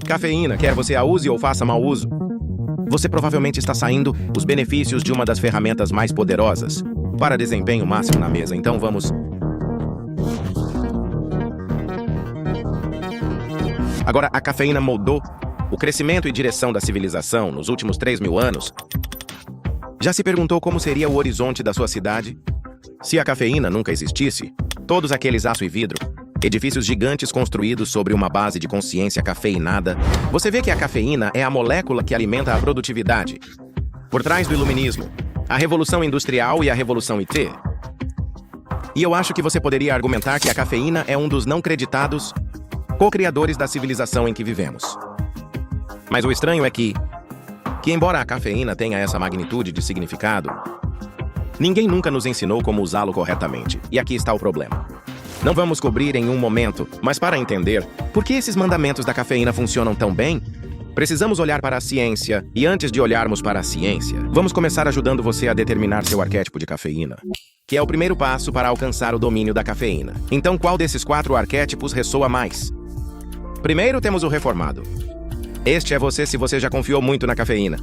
Cafeína, quer você a use ou faça mau uso, você provavelmente está saindo os benefícios de uma das ferramentas mais poderosas para desempenho máximo na mesa. Então vamos... Agora, a cafeína moldou o crescimento e direção da civilização nos últimos 3.000 anos. Já se perguntou como seria o horizonte da sua cidade? Se a cafeína nunca existisse, todos aqueles aço e vidro, edifícios gigantes construídos sobre uma base de consciência cafeinada, você vê que a cafeína é a molécula que alimenta a produtividade. Por trás do iluminismo, a Revolução Industrial e a Revolução IT. E eu acho que você poderia argumentar que a cafeína é um dos não creditados co-criadores da civilização em que vivemos. Mas o estranho é que embora a cafeína tenha essa magnitude de significado, ninguém nunca nos ensinou como usá-lo corretamente. E aqui está o problema. Não vamos cobrir em um momento, mas para entender por que esses mandamentos da cafeína funcionam tão bem, precisamos olhar para a ciência. E antes de olharmos para a ciência, vamos começar ajudando você a determinar seu arquétipo de cafeína, que é o primeiro passo para alcançar o domínio da cafeína. Então, qual desses 4 arquétipos ressoa mais? Primeiro temos o reformado. Este é você se você já confiou muito na cafeína.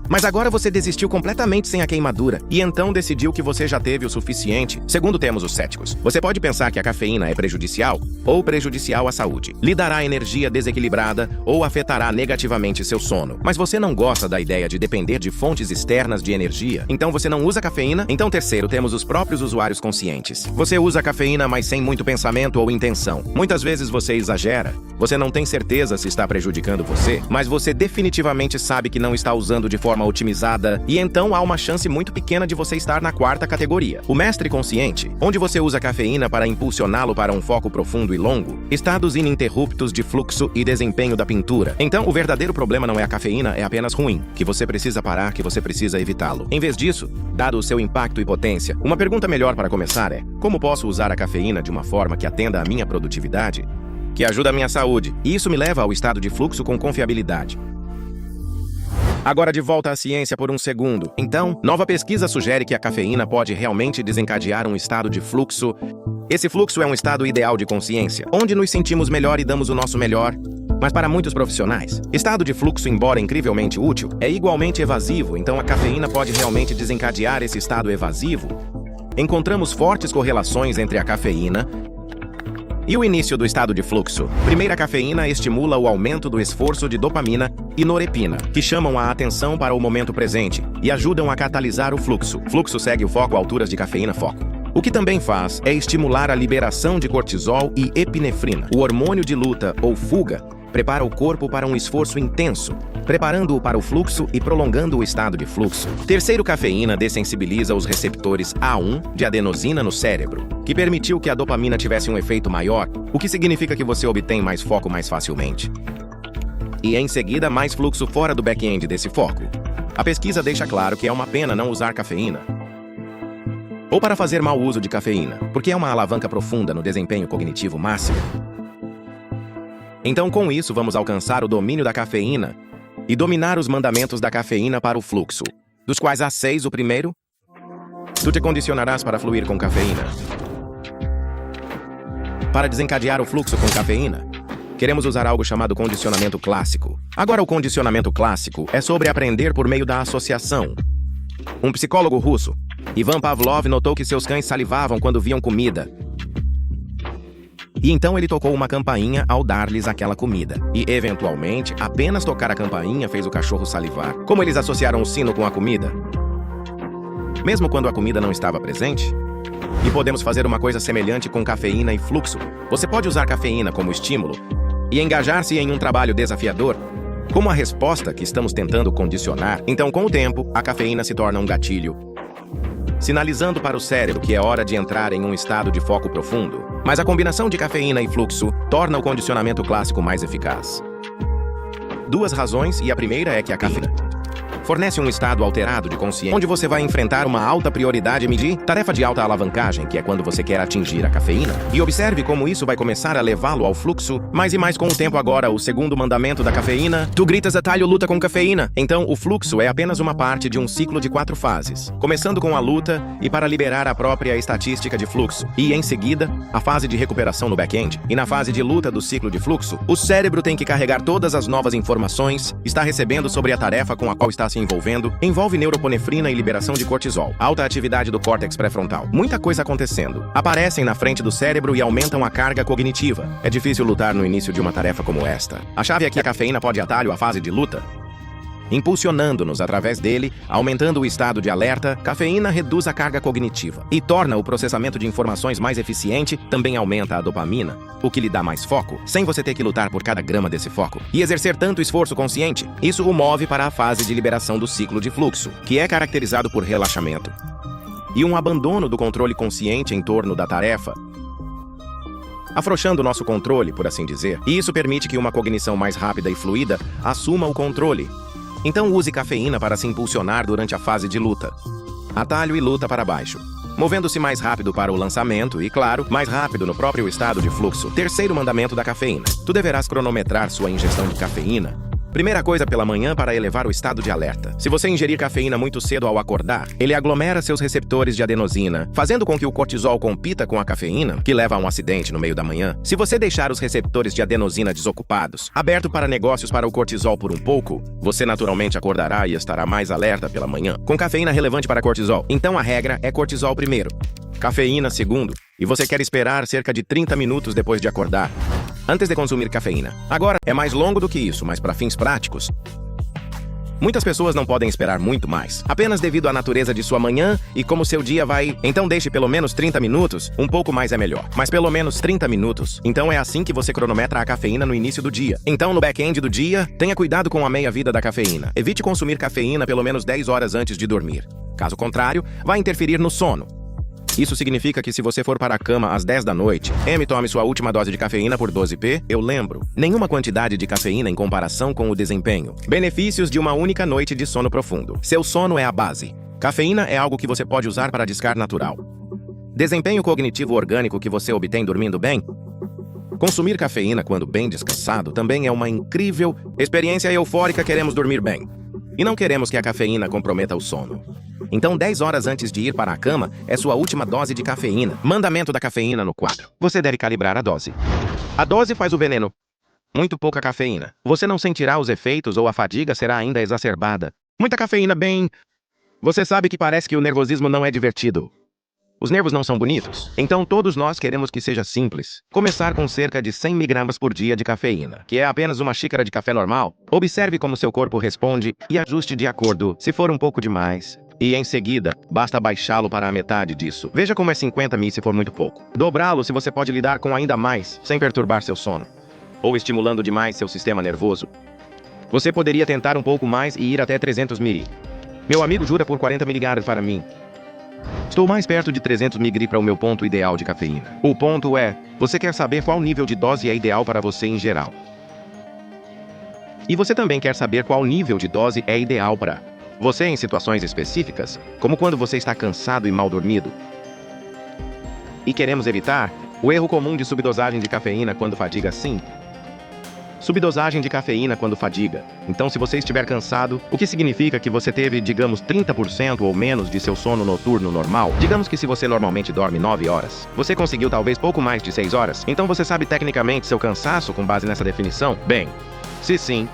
Mas agora você desistiu completamente sem a queimadura, e então decidiu que você já teve o suficiente. Segundo, temos os céticos. Você pode pensar que a cafeína é prejudicial ou prejudicial à saúde. Lhe dará energia desequilibrada ou afetará negativamente seu sono. Mas você não gosta da ideia de depender de fontes externas de energia, então você não usa cafeína? Então, terceiro, temos os próprios usuários conscientes. Você usa a cafeína, mas sem muito pensamento ou intenção. Muitas vezes você exagera. Você não tem certeza se está prejudicando você, mas você definitivamente sabe que não está usando de forma otimizada, e então há uma chance muito pequena de você estar na 4ª categoria. O mestre consciente, onde você usa a cafeína para impulsioná-lo para um foco profundo e longo, estados ininterruptos de fluxo e desempenho da pintura. Então, o verdadeiro problema não é a cafeína, é apenas ruim, que você precisa parar, que você precisa evitá-lo. Em vez disso, dado o seu impacto e potência, uma pergunta melhor para começar é: como posso usar a cafeína de uma forma que atenda à minha produtividade, que ajuda a minha saúde? E isso me leva ao estado de fluxo com confiabilidade. Agora de volta à ciência por um segundo. Então, nova pesquisa sugere que a cafeína pode realmente desencadear um estado de fluxo. Esse fluxo é um estado ideal de consciência, onde nos sentimos melhor e damos o nosso melhor. Mas para muitos profissionais, estado de fluxo, embora incrivelmente útil, é igualmente evasivo, então a cafeína pode realmente desencadear esse estado evasivo. Encontramos fortes correlações entre a cafeína e o início do estado de fluxo. Primeiro, a cafeína estimula o aumento do esforço de dopamina e norepina, que chamam a atenção para o momento presente e ajudam a catalisar o fluxo. Fluxo segue o foco a alturas de cafeína foco. O que também faz é estimular a liberação de cortisol e epinefrina. O hormônio de luta ou fuga prepara o corpo para um esforço intenso, preparando-o para o fluxo e prolongando o estado de fluxo. Terceiro, cafeína dessensibiliza os receptores A1 de adenosina no cérebro, que permitiu que a dopamina tivesse um efeito maior, o que significa que você obtém mais foco mais facilmente. E em seguida, mais fluxo fora do back-end desse foco. A pesquisa deixa claro que é uma pena não usar cafeína, ou para fazer mau uso de cafeína, porque é uma alavanca profunda no desempenho cognitivo máximo. Então, com isso, vamos alcançar o domínio da cafeína e dominar os mandamentos da cafeína para o fluxo, dos quais há 6. O primeiro: tu te condicionarás para fluir com cafeína. Para desencadear o fluxo com cafeína, queremos usar algo chamado condicionamento clássico. Agora, o condicionamento clássico é sobre aprender por meio da associação. Um psicólogo russo, Ivan Pavlov, notou que seus cães salivavam quando viam comida. E então ele tocou uma campainha ao dar-lhes aquela comida. E, eventualmente, apenas tocar a campainha fez o cachorro salivar. Como eles associaram o sino com a comida? Mesmo quando a comida não estava presente? E podemos fazer uma coisa semelhante com cafeína e fluxo. Você pode usar cafeína como estímulo e engajar-se em um trabalho desafiador, como a resposta que estamos tentando condicionar. Então, com o tempo, a cafeína se torna um gatilho, sinalizando para o cérebro que é hora de entrar em um estado de foco profundo. Mas a combinação de cafeína e fluxo torna o condicionamento clássico mais eficaz. 2 razões, e a primeira é que a cafeína fornece um estado alterado de consciência, onde você vai enfrentar uma alta prioridade medir tarefa de alta alavancagem, que é quando você quer atingir a cafeína. E observe como isso vai começar a levá-lo ao fluxo, mais e mais com o tempo. Agora, o segundo mandamento da cafeína: tu gritas atalho, luta com cafeína. Então, o fluxo é apenas uma parte de um ciclo de 4 fases, começando com a luta e para liberar a própria estatística de fluxo, e em seguida, a fase de recuperação no back-end. E na fase de luta do ciclo de fluxo, o cérebro tem que carregar todas as novas informações, está recebendo sobre a tarefa com a qual está se envolvendo, envolve neuroponefrina e liberação de cortisol, alta atividade do córtex pré-frontal. Muita coisa acontecendo. Aparecem na frente do cérebro e aumentam a carga cognitiva. É difícil lutar no início de uma tarefa como esta. A chave é que a cafeína pode atalho a fase de luta, impulsionando-nos através dele, aumentando o estado de alerta. Cafeína reduz a carga cognitiva e torna o processamento de informações mais eficiente, também aumenta a dopamina, o que lhe dá mais foco, sem você ter que lutar por cada grama desse foco e exercer tanto esforço consciente. Isso o move para a fase de liberação do ciclo de fluxo, que é caracterizado por relaxamento e um abandono do controle consciente em torno da tarefa, afrouxando nosso controle, por assim dizer. E isso permite que uma cognição mais rápida e fluida assuma o controle. Então use cafeína para se impulsionar durante a fase de luta. Atalho e luta para baixo, movendo-se mais rápido para o lançamento e, claro, mais rápido no próprio estado de fluxo. Terceiro mandamento da cafeína: tu deverás cronometrar sua ingestão de cafeína. Primeira coisa pela manhã para elevar o estado de alerta. Se você ingerir cafeína muito cedo ao acordar, ele aglomera seus receptores de adenosina, fazendo com que o cortisol compita com a cafeína, que leva a um acidente no meio da manhã. Se você deixar os receptores de adenosina desocupados, aberto para negócios para o cortisol por um pouco, você naturalmente acordará e estará mais alerta pela manhã. Com cafeína relevante para cortisol, então a regra é cortisol primeiro, cafeína segundo, e você quer esperar cerca de 30 minutos depois de acordar, antes de consumir cafeína. Agora, é mais longo do que isso, mas para fins práticos, muitas pessoas não podem esperar muito mais, apenas devido à natureza de sua manhã e como seu dia vai. Então deixe pelo menos 30 minutos, um pouco mais é melhor, mas pelo menos 30 minutos. Então é assim que você cronometra a cafeína no início do dia. Então no back-end do dia, tenha cuidado com a meia-vida da cafeína. Evite consumir cafeína pelo menos 10 horas antes de dormir. Caso contrário, vai interferir no sono. Isso significa que se você for para a cama às 10 da noite, tome sua última dose de cafeína por 12p, eu lembro. Nenhuma quantidade de cafeína em comparação com o desempenho. Benefícios de uma única noite de sono profundo. Seu sono é a base. Cafeína é algo que você pode usar para descarga natural. Desempenho cognitivo orgânico que você obtém dormindo bem. Consumir cafeína quando bem descansado também é uma incrível experiência eufórica. Queremos dormir bem e não queremos que a cafeína comprometa o sono. Então 10 horas antes de ir para a cama é sua última dose de cafeína. Mandamento da cafeína no quadro: você deve calibrar a dose. A dose faz o veneno. Muito pouca cafeína, você não sentirá os efeitos ou a fadiga será ainda exacerbada. Muita cafeína, bem, você sabe que parece que o nervosismo não é divertido. Os nervos não são bonitos. Então todos nós queremos que seja simples. Começar com cerca de 100 mg por dia de cafeína, que é apenas uma xícara de café normal. Observe como seu corpo responde e ajuste de acordo, se for um pouco demais. E em seguida, basta baixá-lo para a metade disso. Veja como é 50 ml se for muito pouco. Dobrá-lo se você pode lidar com ainda mais, sem perturbar seu sono, ou estimulando demais seu sistema nervoso. Você poderia tentar um pouco mais e ir até 300 ml. Meu amigo jura por 40 mg para mim. Estou mais perto de 300 mg para o meu ponto ideal de cafeína. O ponto é, você quer saber qual nível de dose é ideal para você em geral. E você também quer saber qual nível de dose é ideal para você em situações específicas, como quando você está cansado e mal dormido. E queremos evitar o erro comum de subdosagem de cafeína quando fadiga, sim. Subdosagem de cafeína quando fadiga. Então, se você estiver cansado, o que significa que você teve, digamos, 30% ou menos de seu sono noturno normal. Digamos que se você normalmente dorme 9 horas, você conseguiu talvez pouco mais de 6 horas. Então você sabe tecnicamente seu cansaço com base nessa definição? Bem, se sim,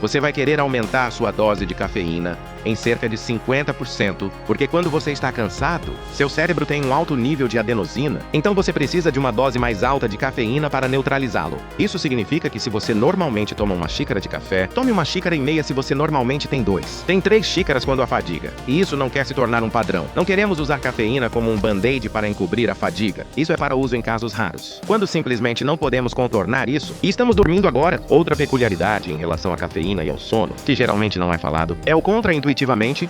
você vai querer aumentar sua dose de cafeína em cerca de 50%, porque quando você está cansado, seu cérebro tem um alto nível de adenosina, então você precisa de uma dose mais alta de cafeína para neutralizá-lo. Isso significa que se você normalmente toma uma xícara de café, tome uma xícara e meia se você normalmente tem 2. Tem 3 xícaras quando a fadiga, e isso não quer se tornar um padrão. Não queremos usar cafeína como um band-aid para encobrir a fadiga. Isso é para uso em casos raros. Quando simplesmente não podemos contornar isso, e estamos dormindo agora. Outra peculiaridade em relação à cafeína e ao sono, que geralmente não é falado, é o contra-intuitivamente.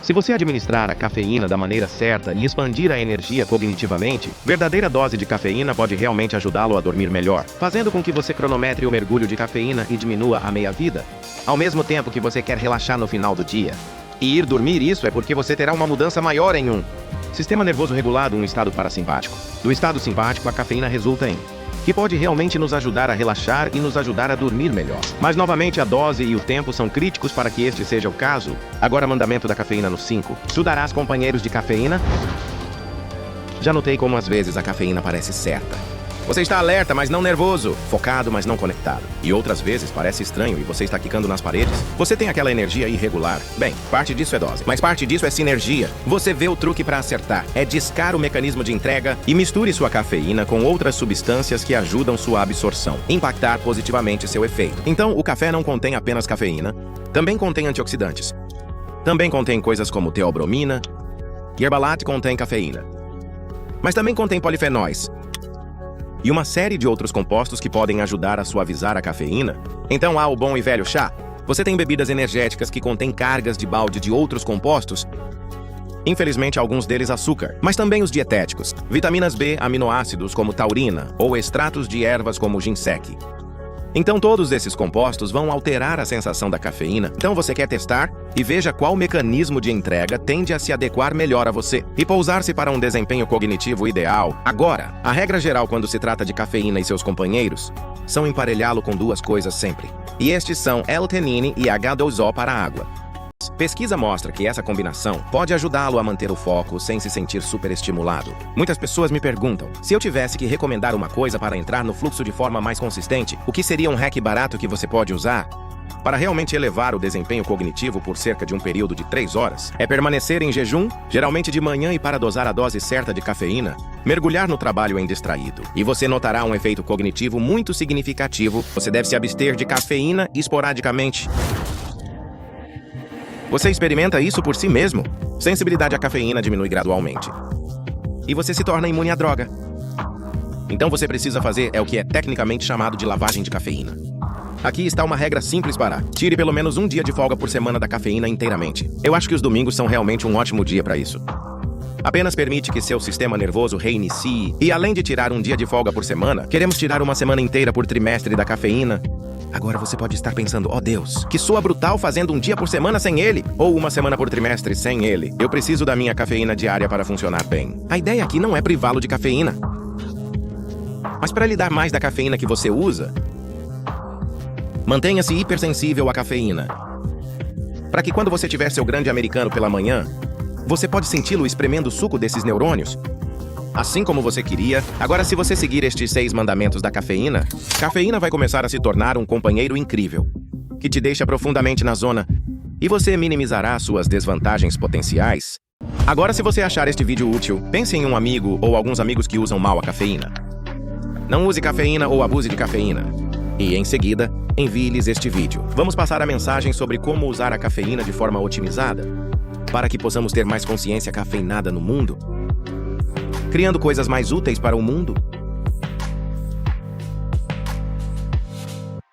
Se você administrar a cafeína da maneira certa e expandir a energia cognitivamente, verdadeira dose de cafeína pode realmente ajudá-lo a dormir melhor, fazendo com que você cronometre o mergulho de cafeína e diminua a meia-vida, ao mesmo tempo que você quer relaxar no final do dia. E ir dormir, isso é porque você terá uma mudança maior em um sistema nervoso regulado, um estado parasimpático. Do estado simpático, a cafeína resulta em que pode realmente nos ajudar a relaxar e nos ajudar a dormir melhor. Mas novamente a dose e o tempo são críticos para que este seja o caso. Agora mandamento da cafeína no 5. Estudarás companheiros de cafeína? Já notei como às vezes a cafeína parece certa. Você está alerta, mas não nervoso, focado, mas não conectado. E outras vezes parece estranho e você está quicando nas paredes. Você tem aquela energia irregular. Bem, parte disso é dose, mas parte disso é sinergia. Você vê o truque para acertar. É discar o mecanismo de entrega e misture sua cafeína com outras substâncias que ajudam sua absorção, impactar positivamente seu efeito. Então, o café não contém apenas cafeína, também contém antioxidantes. Também contém coisas como teobromina, yerba mate contém cafeína. Mas também contém polifenóis e uma série de outros compostos que podem ajudar a suavizar a cafeína. Então há o bom e velho chá. Você tem bebidas energéticas que contêm cargas de balde de outros compostos. Infelizmente, alguns deles açúcar, mas também os dietéticos, vitaminas B, aminoácidos como taurina ou extratos de ervas como ginseng. Então todos esses compostos vão alterar a sensação da cafeína. Então você quer testar? E veja qual mecanismo de entrega tende a se adequar melhor a você e pousar-se para um desempenho cognitivo ideal. Agora, a regra geral quando se trata de cafeína e seus companheiros são emparelhá-lo com duas coisas sempre. E estes são L-tenine e H2O para a água. Pesquisa mostra que essa combinação pode ajudá-lo a manter o foco sem se sentir superestimulado. Muitas pessoas me perguntam, se eu tivesse que recomendar uma coisa para entrar no fluxo de forma mais consistente, o que seria um hack barato que você pode usar? Para realmente elevar o desempenho cognitivo por cerca de um período de 3 horas, é permanecer em jejum, geralmente de manhã, e para dosar a dose certa de cafeína, mergulhar no trabalho em distraído. E você notará um efeito cognitivo muito significativo. Você deve se abster de cafeína esporadicamente. Você experimenta isso por si mesmo. Sensibilidade à cafeína diminui gradualmente. E você se torna imune à droga. Então você precisa fazer o que é tecnicamente chamado de lavagem de cafeína. Aqui está uma regra simples para: tire pelo menos um dia de folga por semana da cafeína inteiramente. Eu acho que os domingos são realmente um ótimo dia para isso. Apenas permite que seu sistema nervoso reinicie. E além de tirar um dia de folga por semana, queremos tirar uma semana inteira por trimestre da cafeína. Agora você pode estar pensando, oh Deus, que soa brutal fazendo um dia por semana sem ele, ou uma semana por trimestre sem ele. Eu preciso da minha cafeína diária para funcionar bem. A ideia aqui não é privá-lo de cafeína. Mas para lhe dar mais da cafeína que você usa, mantenha-se hipersensível à cafeína. Para que quando você tiver seu grande americano pela manhã, você pode senti-lo espremendo o suco desses neurônios. Assim como você queria. Agora, se você seguir estes 6 mandamentos da cafeína, cafeína vai começar a se tornar um companheiro incrível, que te deixa profundamente na zona, e você minimizará suas desvantagens potenciais. Agora, se você achar este vídeo útil, pense em um amigo ou alguns amigos que usam mal a cafeína. Não use cafeína ou abuse de cafeína. E, em seguida, envie-lhes este vídeo. Vamos passar a mensagem sobre como usar a cafeína de forma otimizada, para que possamos ter mais consciência cafeinada no mundo, criando coisas mais úteis para o mundo.